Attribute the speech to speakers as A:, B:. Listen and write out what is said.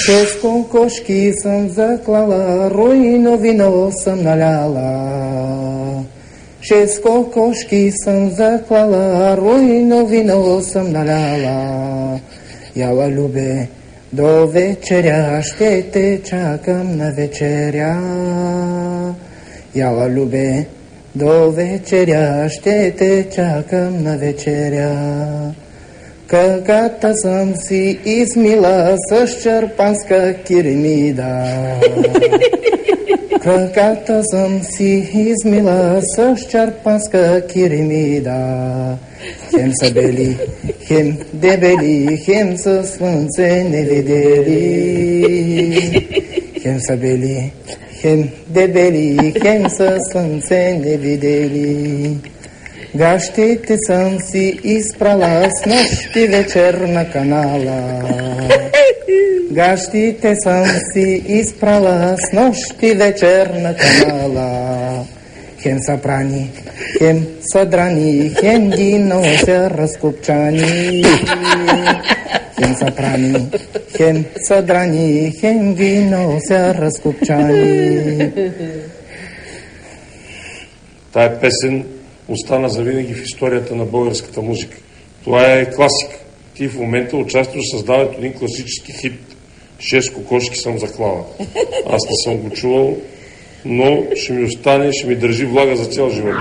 A: 6 кокошки съм заклала, руйно вино съм наляла. 6 кокошки съм заклала, руйно вино съм наляла. Яла, любе, до вечеря ще те чакам на вечеря. Яла, любе, до вечеря ще те чакам на вечеря. Каката съм си измила с черпанска киремида. Каката съм си измила с черпанска киремида. Хем са бели, хем дебели, хем със слънце не видели. Хем са бели, хем дебели, хем със слънце не видели. Гащите съм си изпрала с нощи вечер на канала. Гащите съм си изпрала с нощи вечер на канала. Хем са прани, хем са драни, хем ги нося разкопчани. Хем са прани, хем са драни, хем ги нося разкопчани.
B: Тая песен остана завинаги в историята на българската музика. Това е класика. Ти в момента участваш в създаването на един класически хит. 6 кокошки съм заклала. Аз не съм го чувал, но ще ми остане, ще ми държи влага за цял живот.